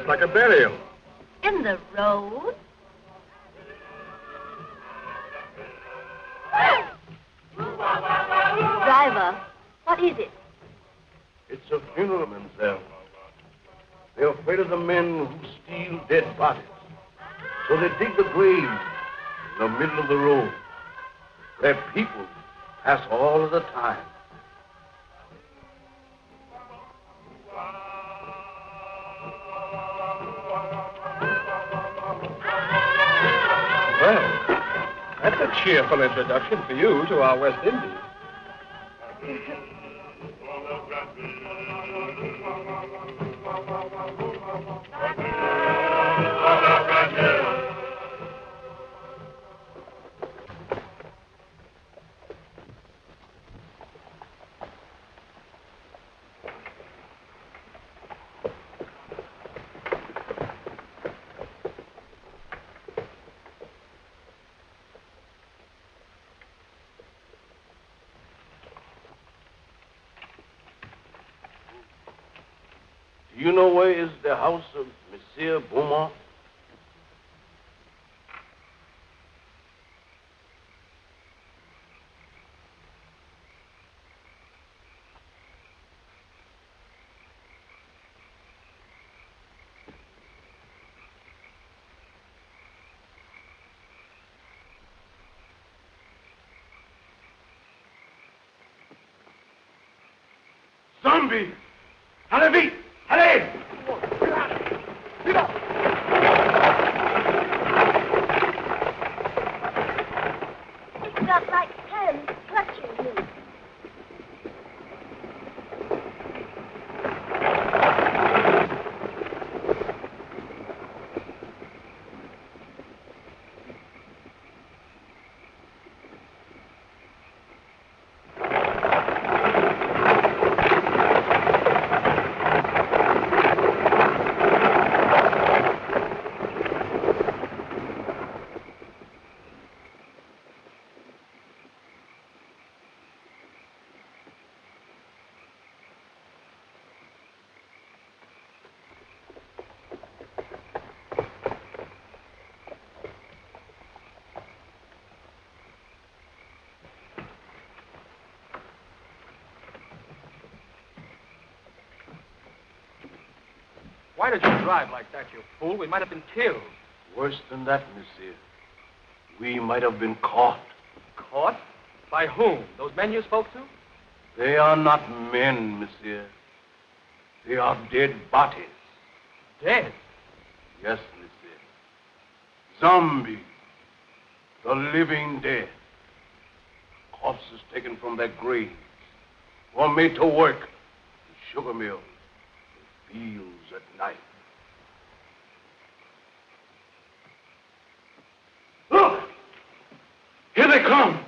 Like a burial. In the road? Driver, what is it? It's a funeral, mademoiselle. They're afraid of the men who steal dead bodies. So they dig the grave in the middle of the road, where people pass all of the time. Well, that's a cheerful introduction for you to our West Indies. Do you know where is the house of Monsieur Beaumont? Zombie! Allez vite! Allez! It's got like hands clutching you. Why did you drive like that, you fool? We might have been killed. Worse than that, monsieur. We might have been caught. Caught? By whom? Those men you spoke to? They are not men, monsieur. They are dead bodies. Dead? Yes, monsieur. Zombies. The living dead. Corpses taken from their graves. Or made to work. The sugar mills. The fields at night. Look! Here they come!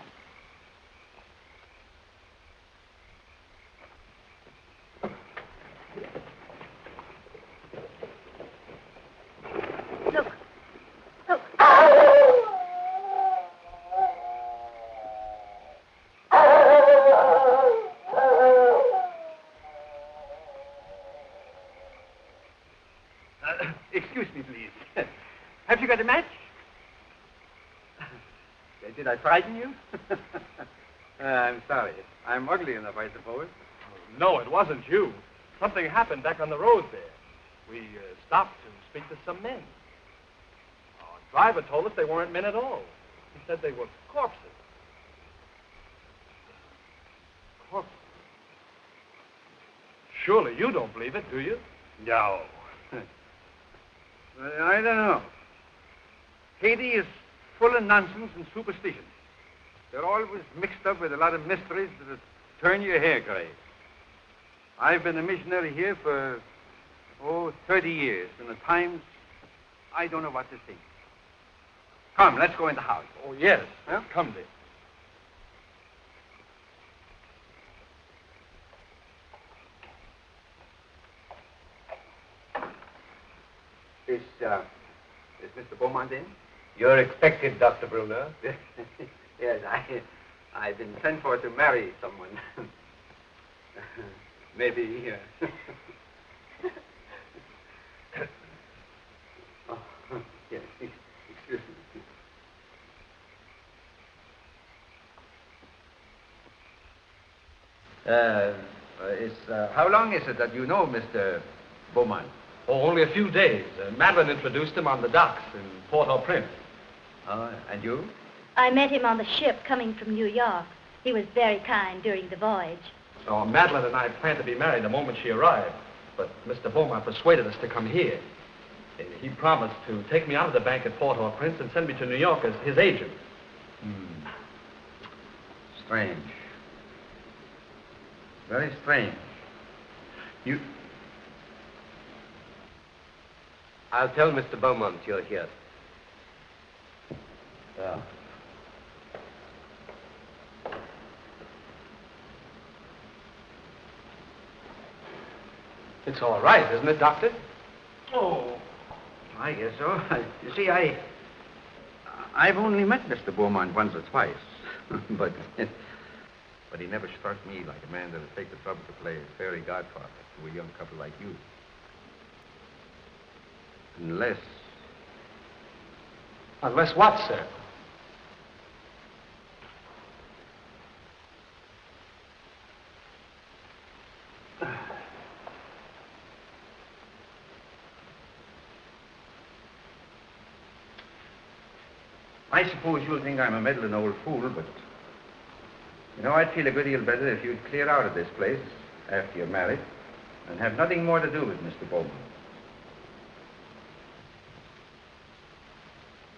Look. Did I frighten you? I'm sorry. I'm ugly enough, I suppose. No, it wasn't you. Something happened back on the road there. We stopped to speak to some men. Our driver told us they weren't men at all. He said they were corpses. Corpses? Surely you don't believe it, do you? No. I don't know. Haiti is full of nonsense and superstition. They're always mixed up with a lot of mysteries that'll turn your hair gray. I've been a missionary here for, 30 years, and at times I don't know what to think. Come, let's go in the house. Oh, yes. Huh? Come, dear. Is Mr. Beaumont in? You're expected, Dr. Bruner. Yes, I've been sent for to marry someone. Maybe. Oh, yes. Excuse me. How long is it that you know Mr. Beaumont? Oh, only a few days. Madeline introduced him on the docks in Port-au-Prince. And you? I met him on the ship coming from New York. He was very kind during the voyage. Oh, Madeline and I planned to be married the moment she arrived, but Mr. Beaumont persuaded us to come here. He promised to take me out of the bank at Port-au-Prince and send me to New York as his agent. Strange. Very strange. I'll tell Mr. Beaumont you're here. Yeah. It's all right, isn't it, Doctor? Oh, I guess so. You see, I've only met Mr. Beaumont once or twice, but he never struck me like a man that'd take the trouble to play fairy godfather to a young couple like you. Unless what, sir? I suppose you'll think I'm a meddling old fool, but I'd feel a good deal better if you'd clear out of this place after you're married and have nothing more to do with Mr. Beaumont.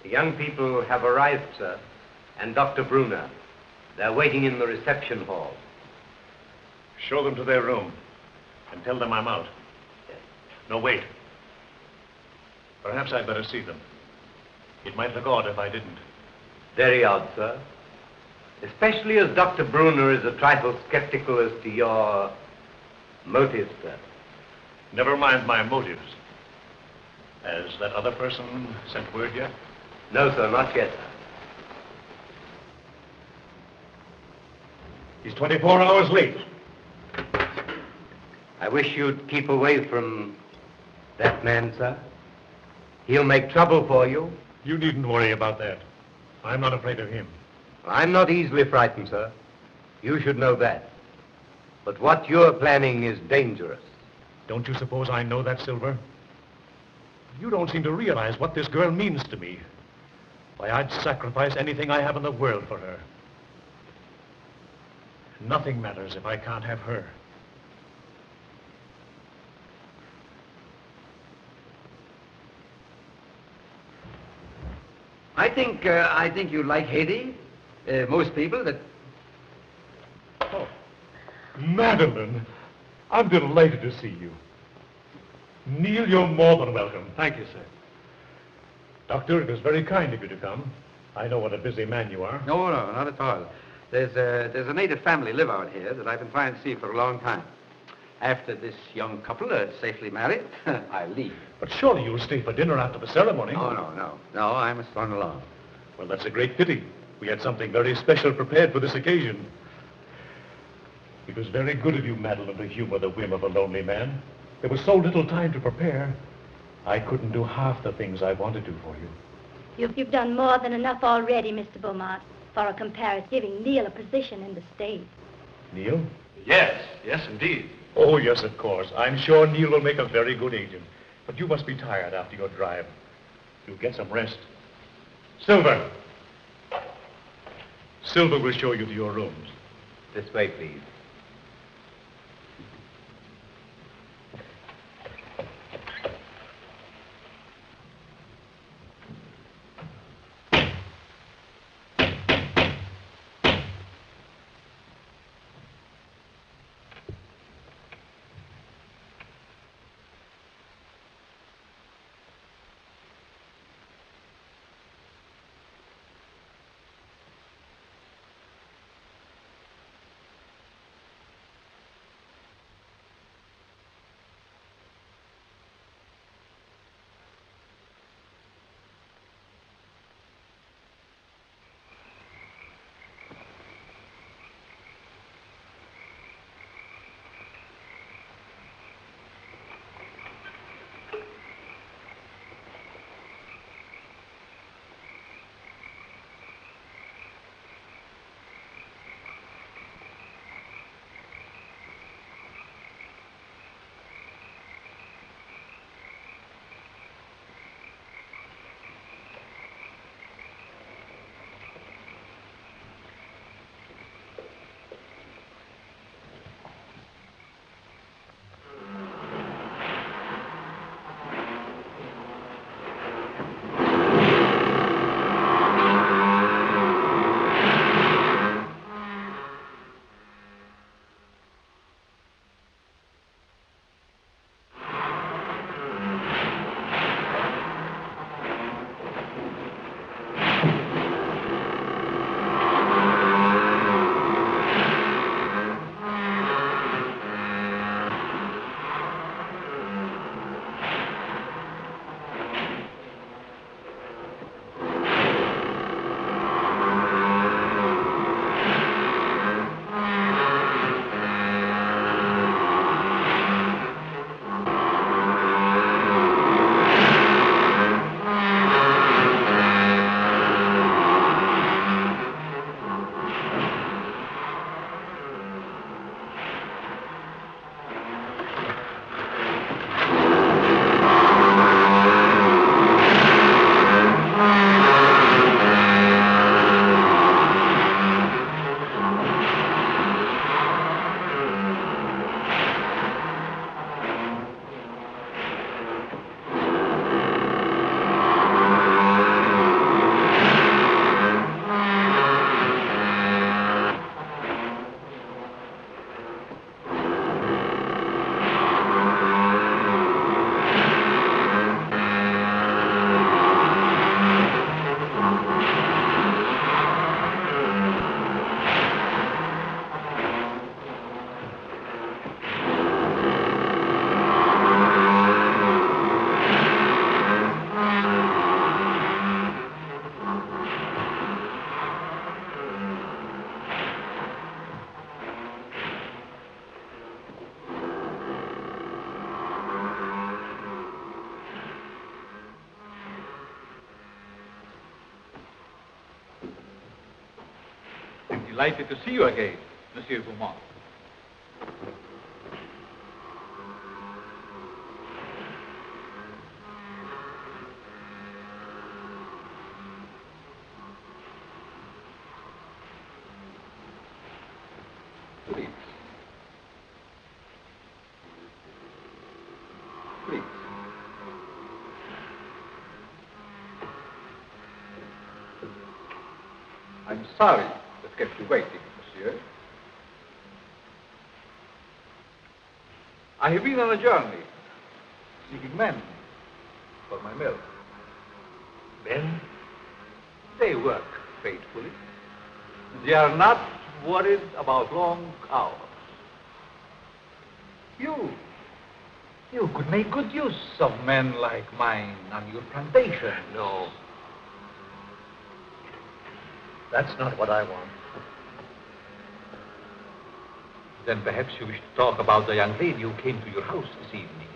The young people have arrived, sir, and Dr. Bruner. They're waiting in the reception hall. Show them to their room and tell them I'm out. Yes. No, wait. Perhaps I'd better see them. It might look odd if I didn't. Very odd, sir. Especially as Dr. Bruner is a trifle skeptical as to your motives, sir. Never mind my motives. Has that other person sent word yet? No, sir, not yet, sir. He's 24 hours late. I wish you'd keep away from that man, sir. He'll make trouble for you. You needn't worry about that. I'm not afraid of him. I'm not easily frightened, sir. You should know that. But what you're planning is dangerous. Don't you suppose I know that, Silver? You don't seem to realize what this girl means to me. Why, I'd sacrifice anything I have in the world for her. Nothing matters if I can't have her. I think you like Haiti. Most people that... Oh, Madeline, I'm delighted to see you. Neil, you're more than welcome. Thank you, sir. Doctor, it was very kind of you to come. I know what a busy man you are. No, not at all. There's a native family live out here that I've been trying to see for a long time. After this young couple are safely married, I'll leave. But surely you'll stay for dinner after the ceremony. No, I must run along. Well, that's a great pity. We had something very special prepared for this occasion. It was very good of you, Madeline, to humor the whim of a lonely man. There was so little time to prepare. I couldn't do half the things I wanted to for you. You've done more than enough already, Mr. Beaumont, for a comparative, giving Neil a position in the state. Neil? Yes, indeed. Oh, yes, of course. I'm sure Neil will make a very good agent. But you must be tired after your drive. You'll get some rest. Silver! Silver will show you to your rooms. This way, please. Delighted to see you again, Monsieur Beaumont. Please. Please. I'm sorry that kept you waiting, monsieur. I have been on a journey, seeking men for my mill. Men? They work faithfully. They are not worried about long hours. You could make good use of men like mine on your plantation. No. That's not what I want. Then perhaps you wish to talk about the young lady who came to your house this evening.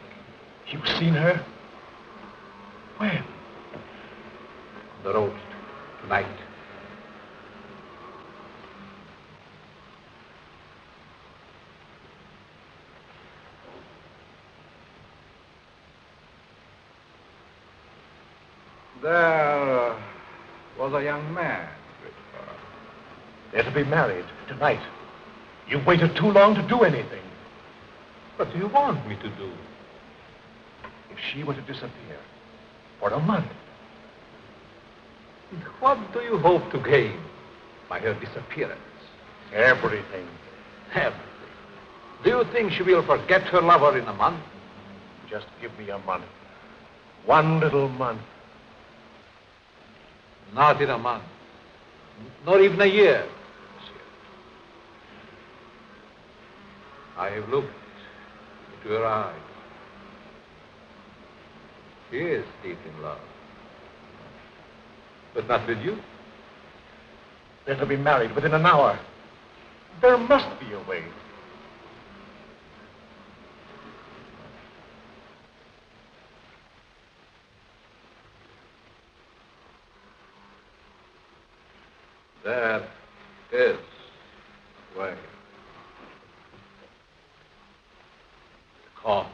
You've seen her? When? the roast tonight. There was a young man with her. They're to be married tonight. You've waited too long to do anything. What do you want me to do? If she were to disappear for a month, What do you hope to gain by her disappearance? everything. Everything. Do you think she will forget her lover in a month? Just give me a month. One little month. Not in a month. Not even a year, monsieur. I have looked into her eyes. She is deep in love. But not with you. They're to be married within an hour. There must be a way. There is a way. The cost.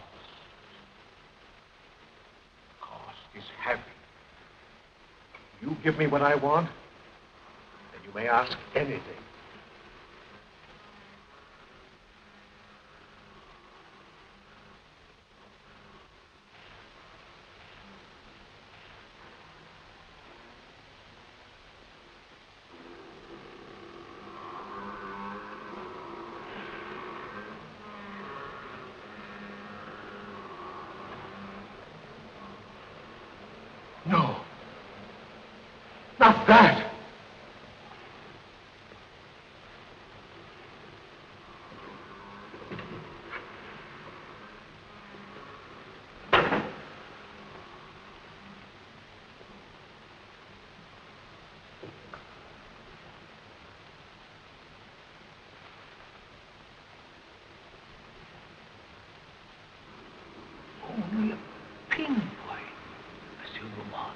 The cost is heavy. You give me what I want, and you may ask anything. No. Not that. Only a pinpoint, Monsieur Beaumont,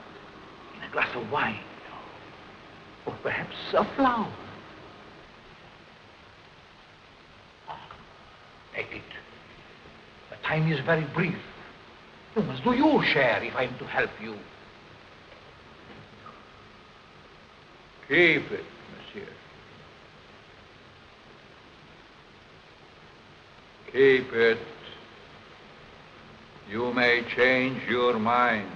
in a glass of wine, or perhaps a flower. Take it. The time is very brief. You must do your share if I am to help you. Keep it, monsieur. Keep it. You may change your mind.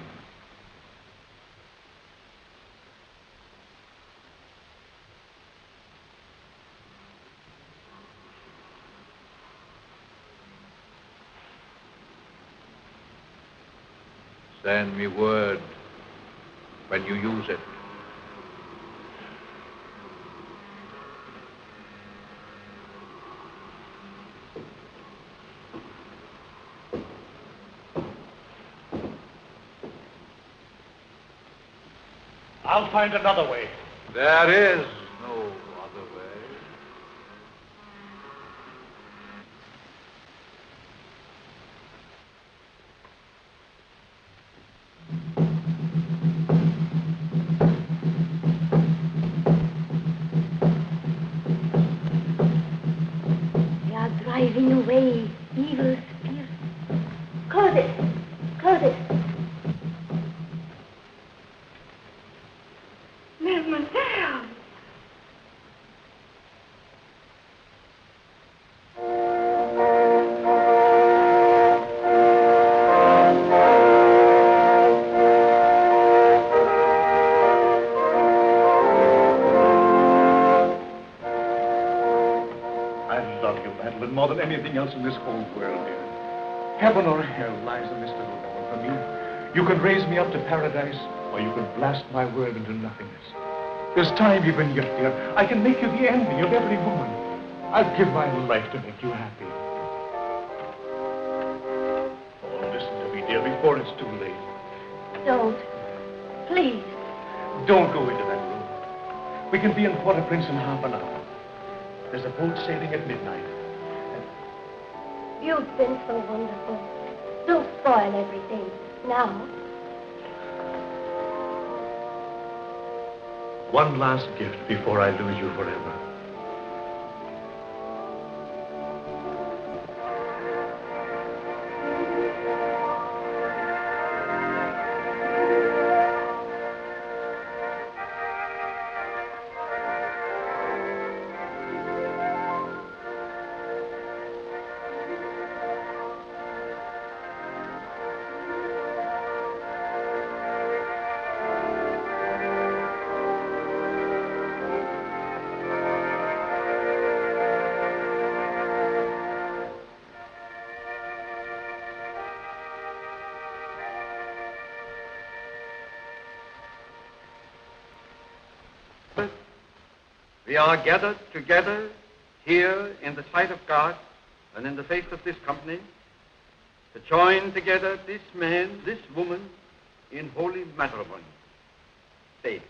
Send me word when you use it. I'll find another way. There is no other way. They are driving away evil spirits. Close it. Close it. Mademoiselle. I love you, Madeline, more than anything else in this whole world, dear. Heaven or hell lies in this little woman for me. You can raise me up to paradise, or you can blast my world into nothingness. There's time even yet, dear. I can make you the envy of every woman. I'd give my life to make you happy. Oh, listen to me, dear, before it's too late. Don't. Please. Don't go into that room. We can be in Port-au-Prince in half an hour. There's a boat sailing at midnight. You've been so wonderful. Don't spoil everything. Now. One last gift before I lose you forever. We are gathered together here in the sight of God and in the face of this company to join together this man, this woman in holy matrimony. Faith.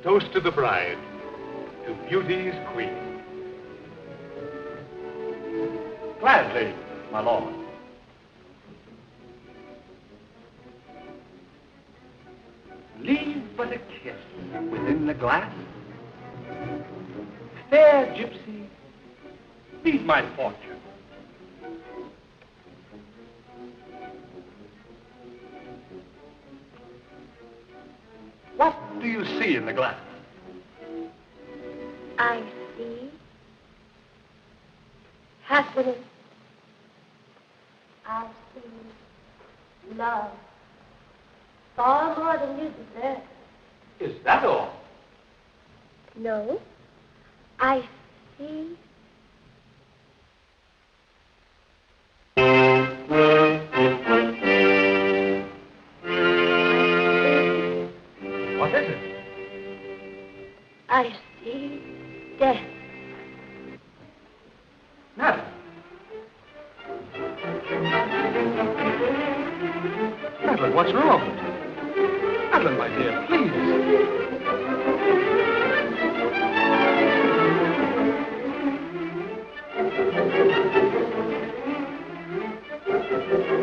Toast to the bride, to beauty's queen. Gladly, my lord. Leave but a kiss within the glass. Fair gypsy, Meet my fortune. What do you see in the glass? I see happiness. I see love. Far more than you deserve. is that all? No, I see. What is it? I see death. Madam. Madeline, what's wrong? Madeline, my dear, please.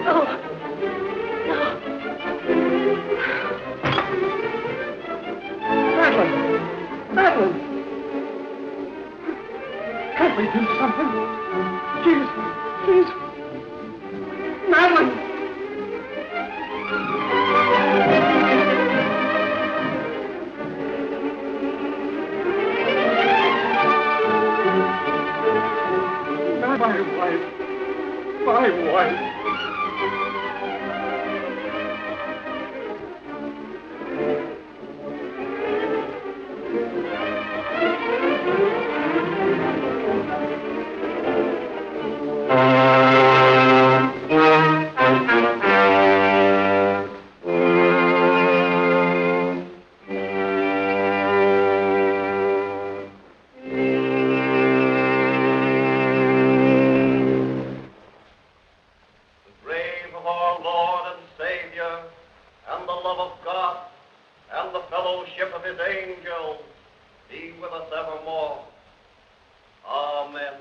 Oh, no. Madeline! Can't we do something? Please. Madeline! My wife. with us evermore. Amen.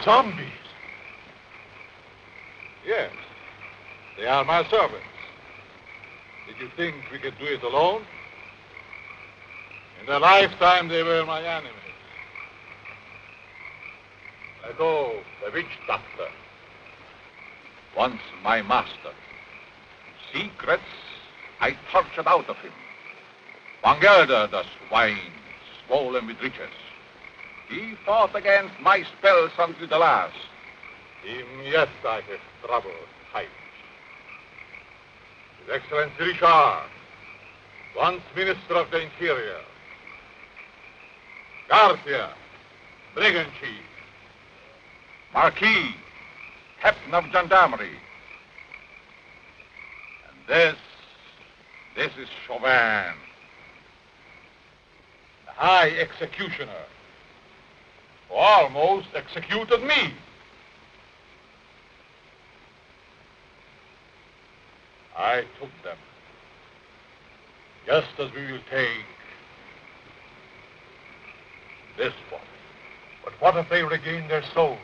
Zombies? Yes. They are my servants. Did you think we could do it alone? In their lifetime, they were my enemies. Ago, the witch doctor. Once my master. Secrets I tortured out of him. Van Gelder, the swine, swollen with riches. He fought against my spells until the last. Him yet I have trouble hiding. His Excellency Richard, once Minister of the Interior. Garcia, brigand chief. Marquis, captain of gendarmerie. And this is Chauvin, the high executioner, who almost executed me. I took them, just as we will take this one. But what if they regain their souls?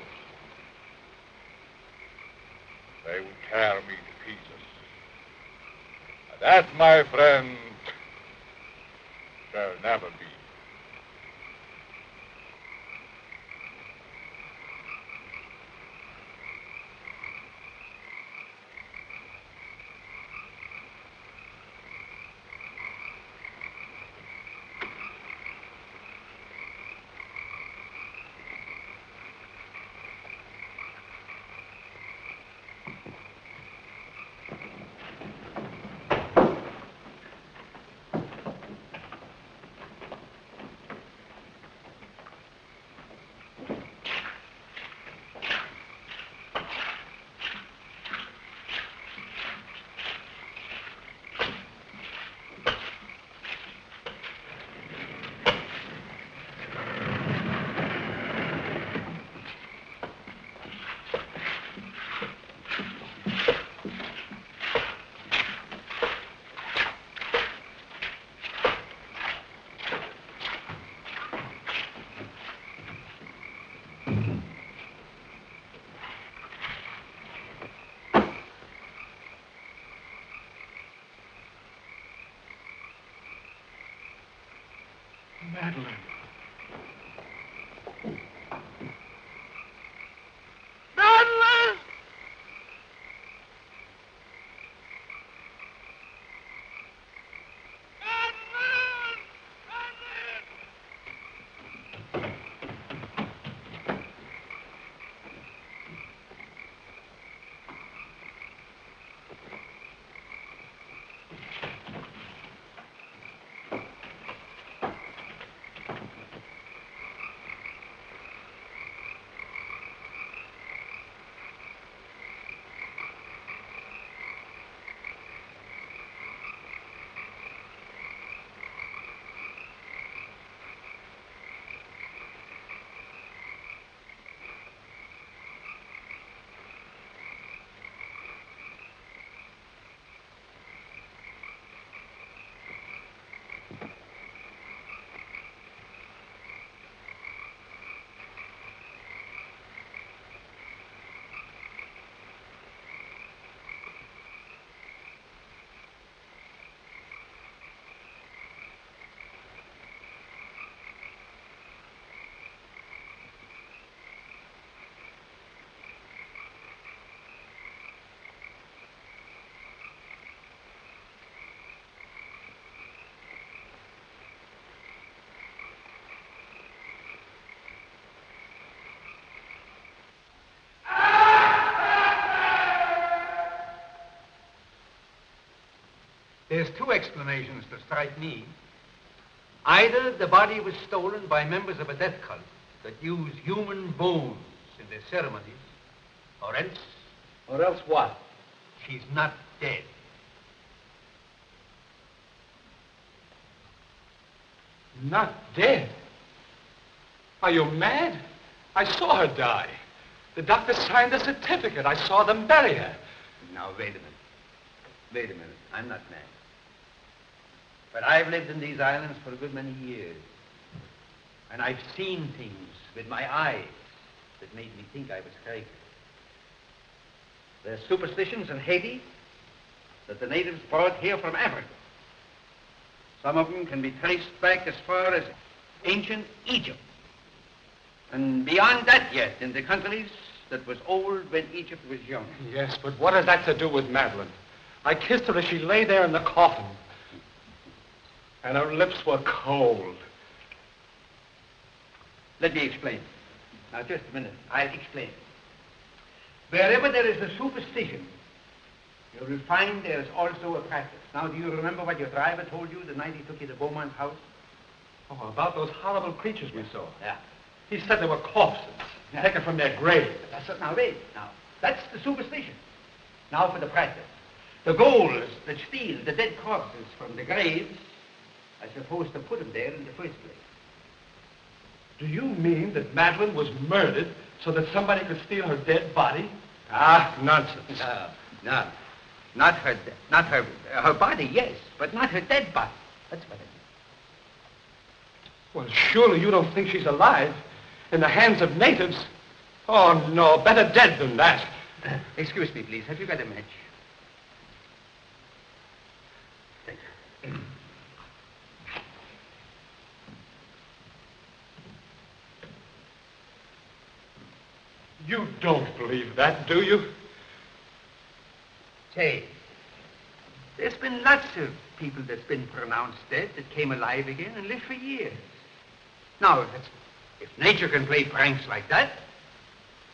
They would tear me to pieces. And that, my friend, shall never be. Madeline. Madeline! There's two explanations that strike me. Either the body was stolen by members of a death cult that use human bones in their ceremonies, or else... Or else what? She's not dead. Not dead? Are you mad? I saw her die. The doctor signed a certificate. I saw them bury her. Now, wait a minute. Wait a minute. I'm not mad. But I've lived in these islands for a good many years. And I've seen things with my eyes that made me think I was crazy. There's superstitions in Haiti that the natives brought here from Africa. Some of them can be traced back as far as ancient Egypt. And beyond that yet, in the countries that was old when Egypt was young. Yes, but what has that to do with Madeline? I kissed her as she lay there in the coffin. And her lips were cold. Let me explain. Now, just a minute. I'll explain. Wherever there is a superstition, you will find there is also a practice. Now, do you remember what your driver told you the night he took you to Beaumont's house? Oh, about those horrible creatures we saw. Yeah. He said they were corpses, taken from their grave. That's it. Now, wait. Now, that's the superstition. Now for the practice. The ghouls that steal the dead corpses from the graves are supposed to put them there in the first place. Do you mean that Madeline was murdered so that somebody could steal her dead body? Ah, nonsense. No. Not her body, yes, but not her dead body. That's what I mean. Well, surely you don't think she's alive in the hands of natives? Oh, no, better dead than that. Excuse me, please. Have you got a match? Thank you. You don't believe that, do you? Say, there's been lots of people that's been pronounced dead that came alive again and lived for years. Now, if nature can play pranks like that,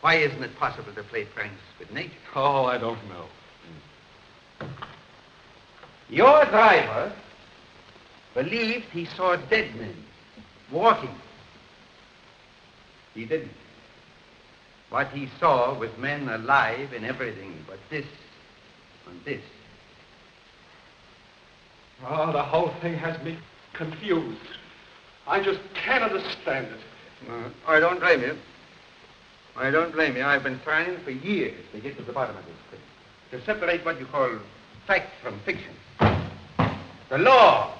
why isn't it possible to play pranks with nature? Oh, I don't know. Your driver believed he saw dead men walking. He didn't. What he saw was men alive in everything but this and this. Oh, the whole thing has me confused. I just can't understand it. I don't blame you. I don't blame you. I've been trying for years to get to the bottom of this thing. To separate what you call fact from fiction. The law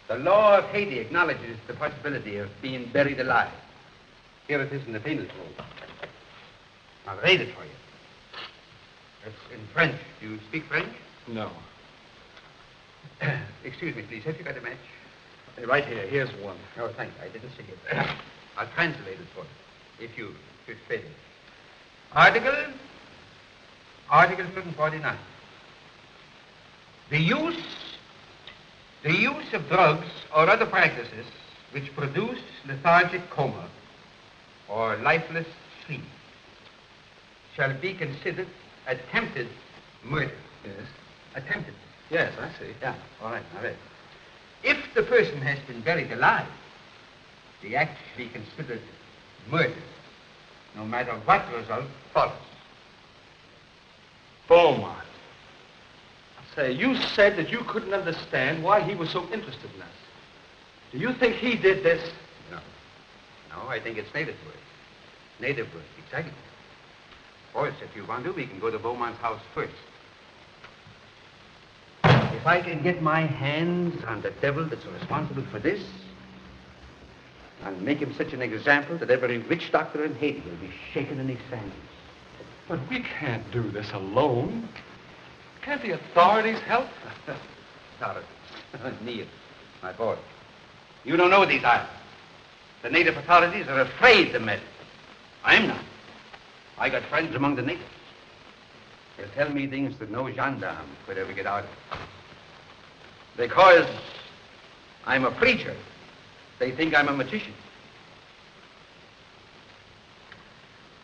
of Haiti acknowledges the possibility of being buried alive. Here it is in the penal code. I'll read it for you. It's in French. Do you speak French? No. Excuse me, please. Have you got a match? Right here. Here's one. Oh, thanks. I didn't see it. I'll translate it for you, if you should fail. Article 749. The use of drugs or other practices which produce lethargic coma or lifeless sleep shall be considered attempted murder. Yes. Attempted. Yes, I see. Yeah, all right, now read. If the person has been buried alive, the act shall be considered murder, no matter what result follows. Beaumont. Say, you said that you couldn't understand why he was so interested in us. Do you think he did this? No. No, I think it's native work. Native work, exactly. Of course, if you want to, we can go to Beaumont's house first. If I can get my hands on the devil that's responsible for this, I'll make him such an example that every witch doctor in Haiti will be shaken in his sandals. But we can't do this alone. Can't the authorities help? Authorities? Neil, my boy, you don't know these islands. The native authorities are afraid to meddle. I'm not. I got friends among the natives. They'll tell me things that no gendarme could ever get out of. Because I'm a preacher, they think I'm a magician.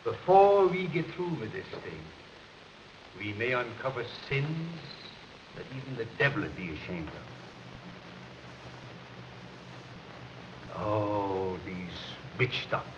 Before we get through with this thing, we may uncover sins that even the devil would be ashamed of. Oh, these witch doctors.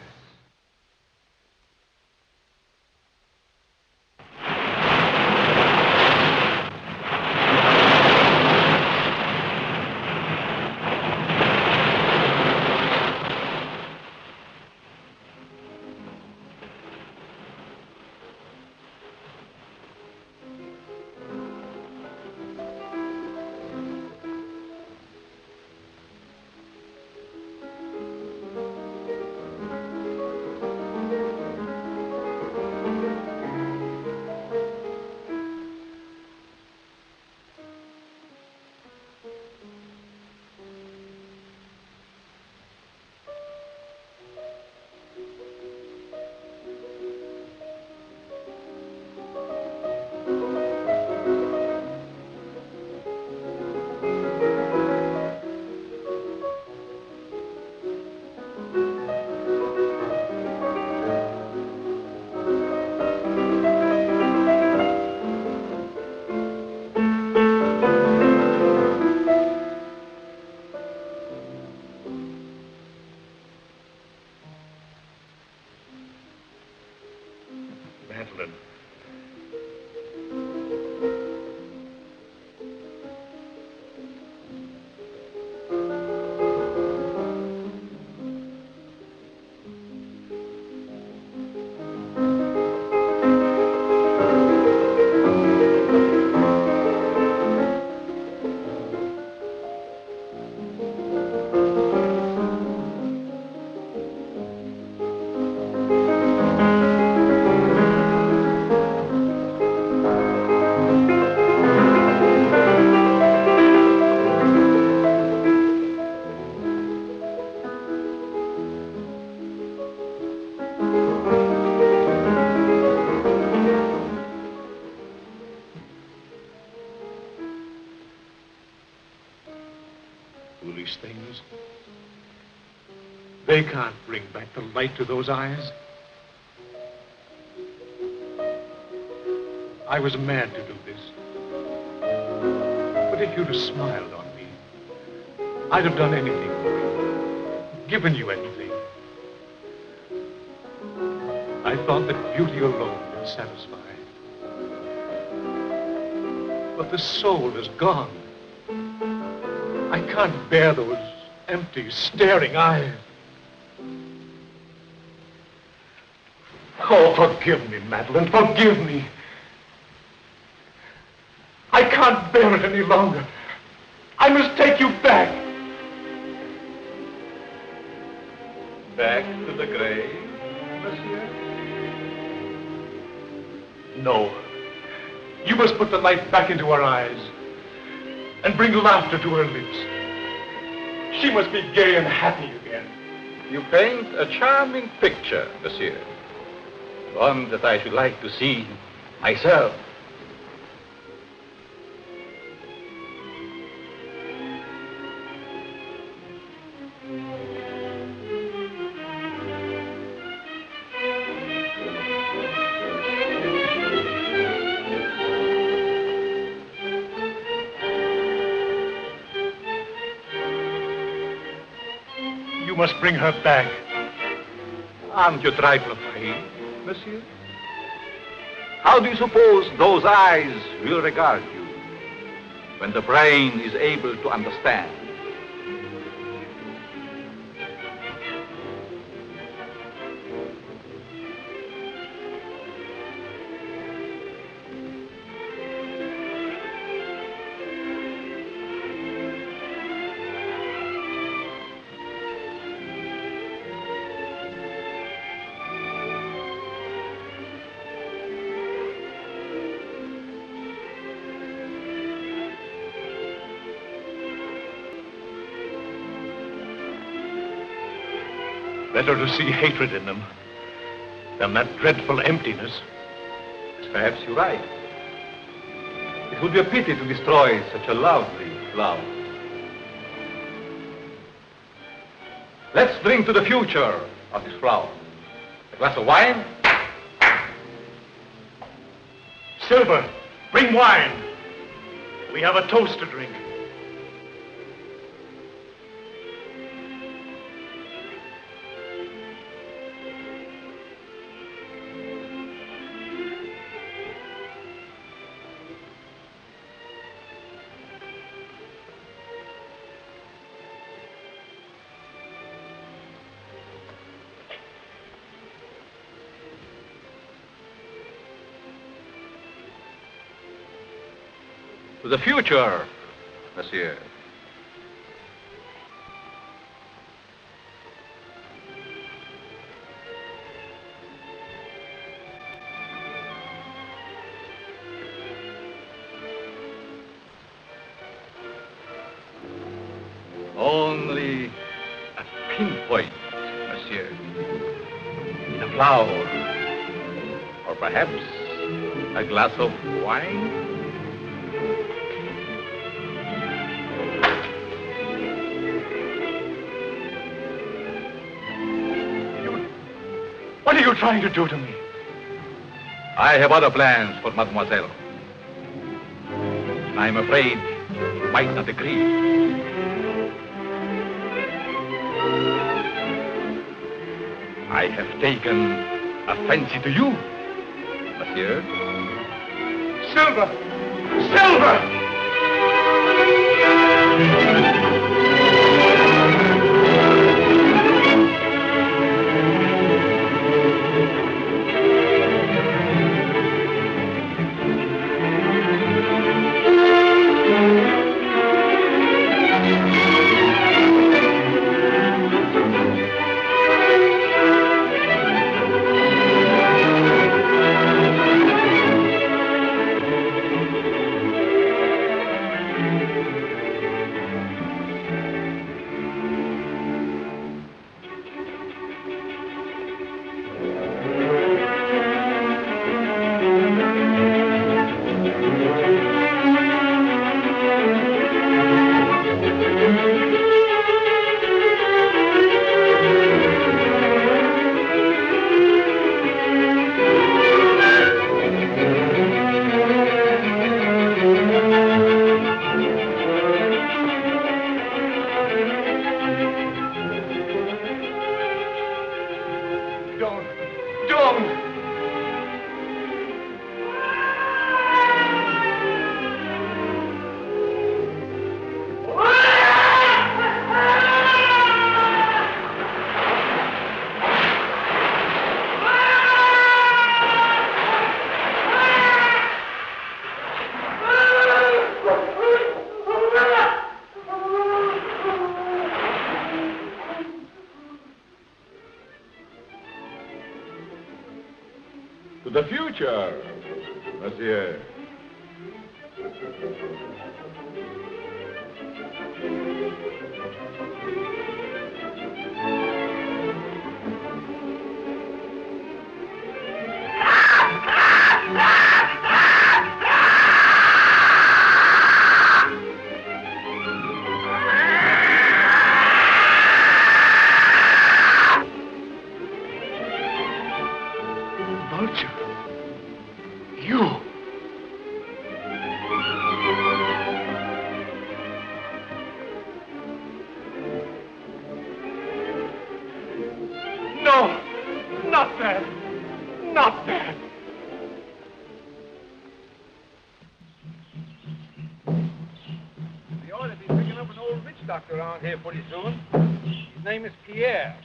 Foolish things. They can't bring back the light to those eyes. I was mad to do this. But if you'd have smiled on me, I'd have done anything for you, given you anything. I thought that beauty alone would satisfy. But the soul is gone. I can't bear those empty, staring eyes. Oh, forgive me, Madeline, forgive me. I can't bear it any longer. I must take you back. Back to the grave, monsieur? No. You must put the light back into her eyes and bring laughter to her lips. She must be gay and happy again. You paint a charming picture, monsieur. One that I should like to see myself. You must bring her back. Aren't you trifle afraid, monsieur? How do you suppose those eyes will regard you when the brain is able to understand? Better to see hatred in them than that dreadful emptiness. Perhaps you're right. It would be a pity to destroy such a lovely flower. Let's drink to the future of this flower. A glass of wine? Silver, bring wine. We have a toast to drink. To the future, monsieur. Only a pinpoint, monsieur, in a flower, or perhaps a glass of wine. What are you trying to do to me? I have other plans for mademoiselle. I'm afraid you might not agree. I have taken a fancy to you, monsieur. Silver! Silver! To the future, monsieur. Around here pretty soon. His name is Pierre.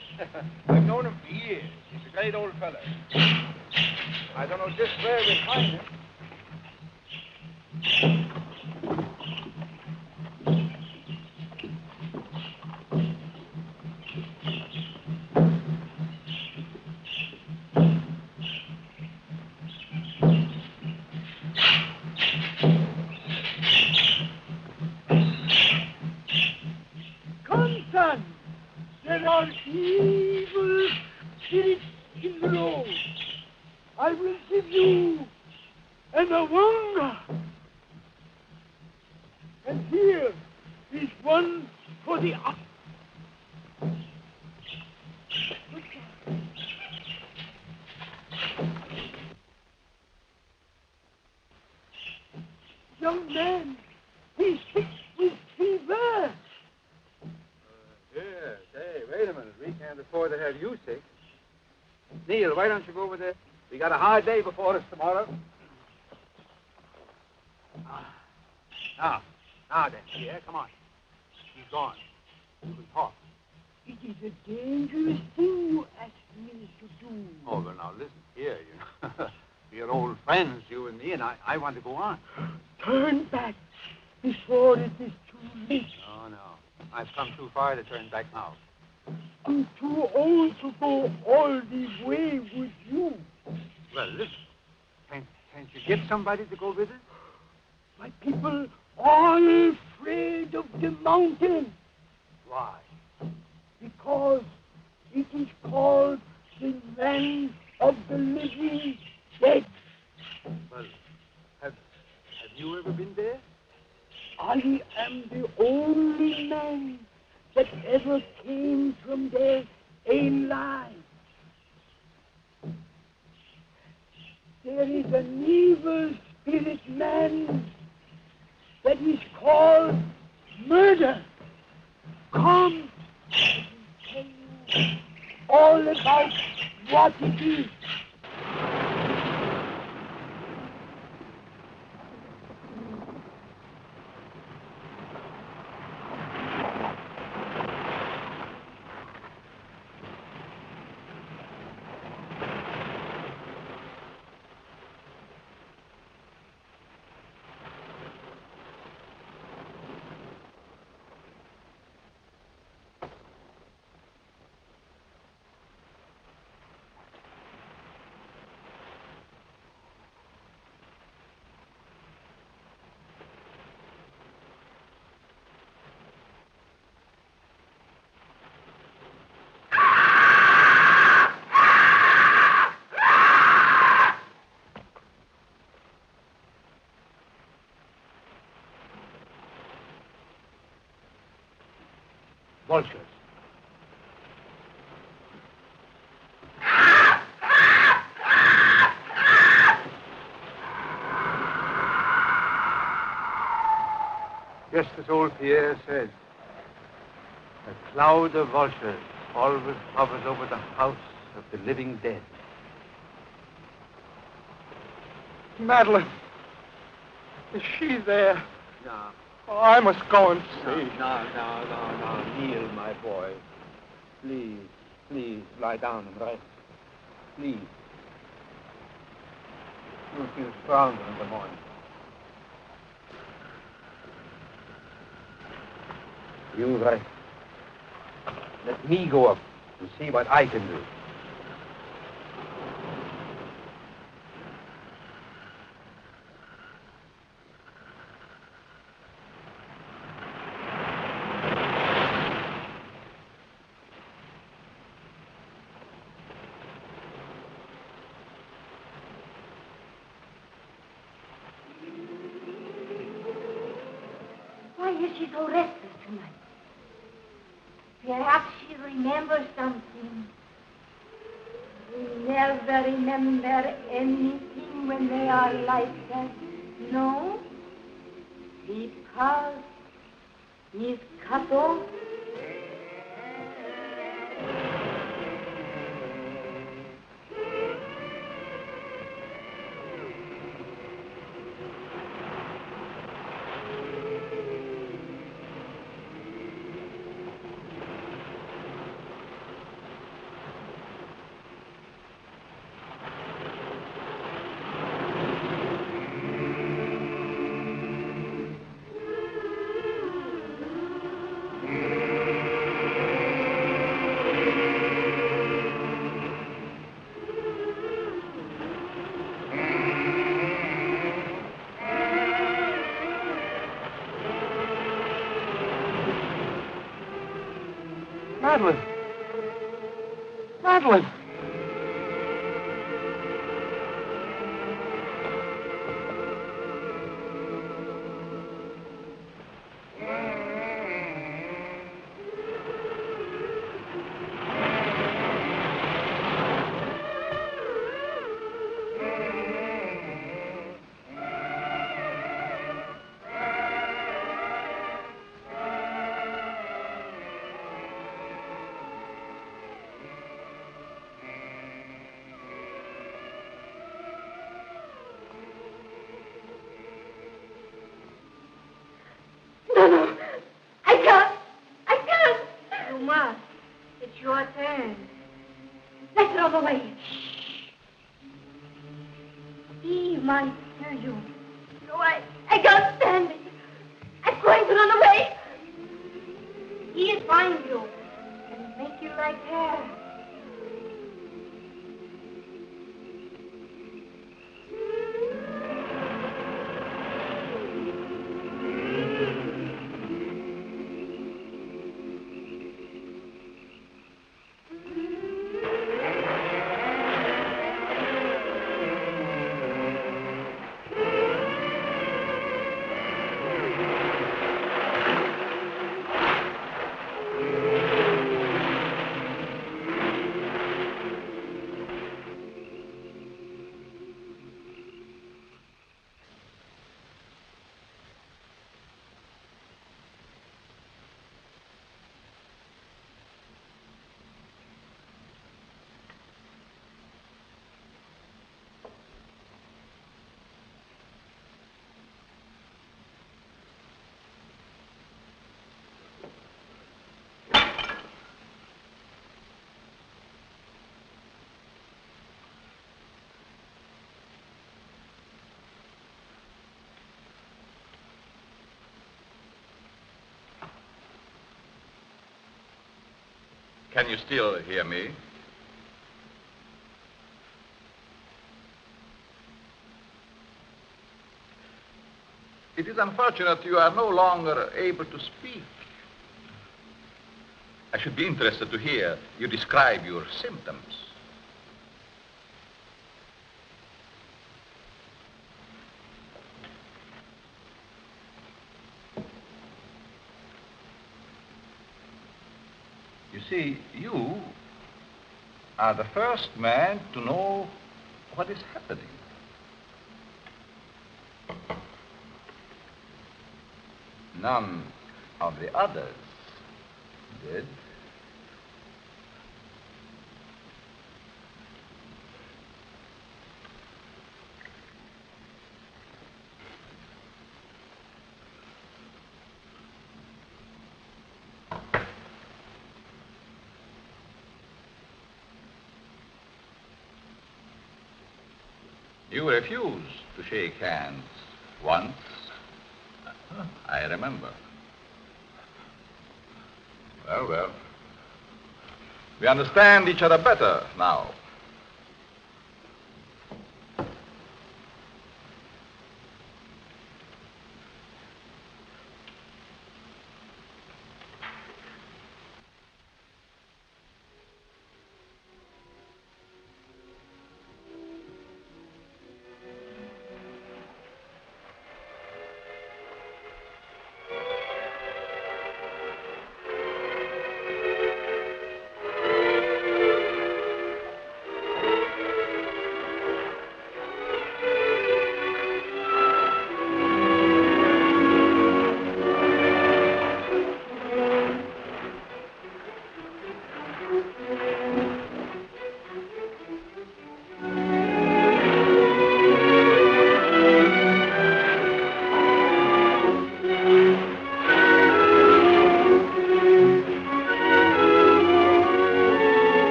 I've known him for years. He's a great old fellow. I don't know just where we'll find him. There are evil spirits in the road. I will give you an awanga. And here is one for the ox. Young man, he's sick with fever. Yes. Hey, wait a minute. We can't afford to have you sick. Neil, why don't you go over there? We got a hard day before us tomorrow. Now then, Pierre, come on. He's gone. We can talk. It is a dangerous thing you asked me to do. Oh, well, now, listen here, you know. We are old friends, you and me, and I want to go on. Turn back before it is too late. No. I've come too far to turn back now. I'm too old to go all the way with you. Well, listen. Can't you get somebody to go with us? My people are afraid of the mountain. Why? Because it is called the land of the living dead. Well, have you ever been there? I am the only man that ever came from there alive. There is an evil spirit man that is called murder. Come, I will tell you all about what it is. Vultures. Just as old Pierre said, a cloud of vultures always hovers over the house of the living dead. Madeline. Is she there? No. Oh, I must go and see. No, Neil, my boy. Please, lie down and rest. Please. You'll feel stronger in the morning. You rest. Let me go up and see what I can do. is she so restless tonight? Perhaps she remembers something. They never remember anything when they are like that. No? Because he's cut off. Madeline! Madeline! No, I can't. You must. It's your turn. Let's run away. He might hear you. No, I can't stand it. I'm going to run away. He'll find you and make you like her. Can you still hear me? It is unfortunate you are no longer able to speak. I should be interested to hear you describe your symptoms. You see, you are the first man to know what is happening. None of the others did. You refused to shake hands once. I remember. Well, well. We understand each other better now.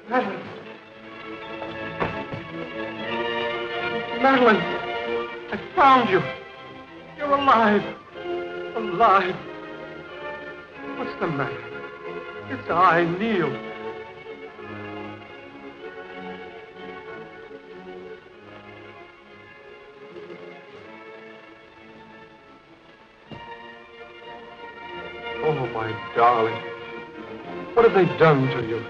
Madeline! Madeline! I found you! You're alive! Alive! What's the matter? It's I, Neil. Oh, my darling. What have they done to you?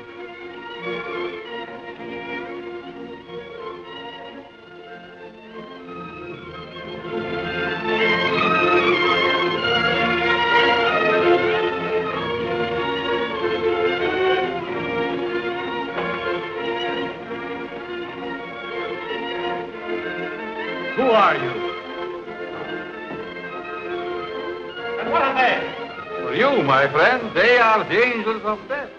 Who are you? And what are they? For you, my friend, they are the angels of death.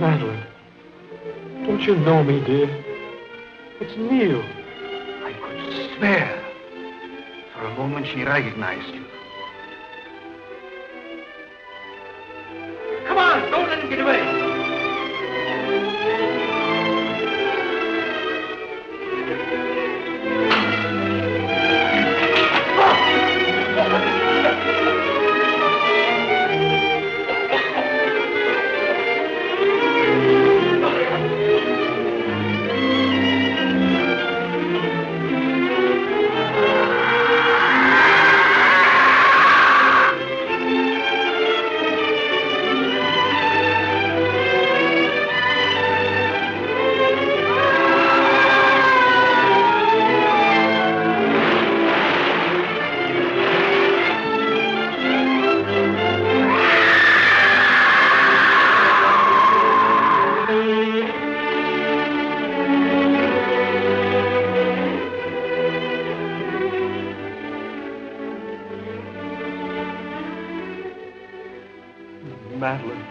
Madeline, don't you know me, dear? It's Neil. I could swear. For a moment she recognized you. Come on, don't let him get away. Madeline,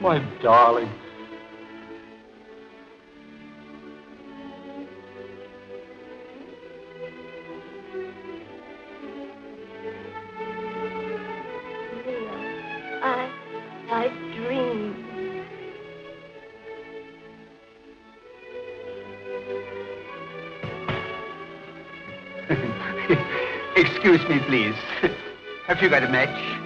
my darling. I dreamed. Excuse me, please. Have you got a match?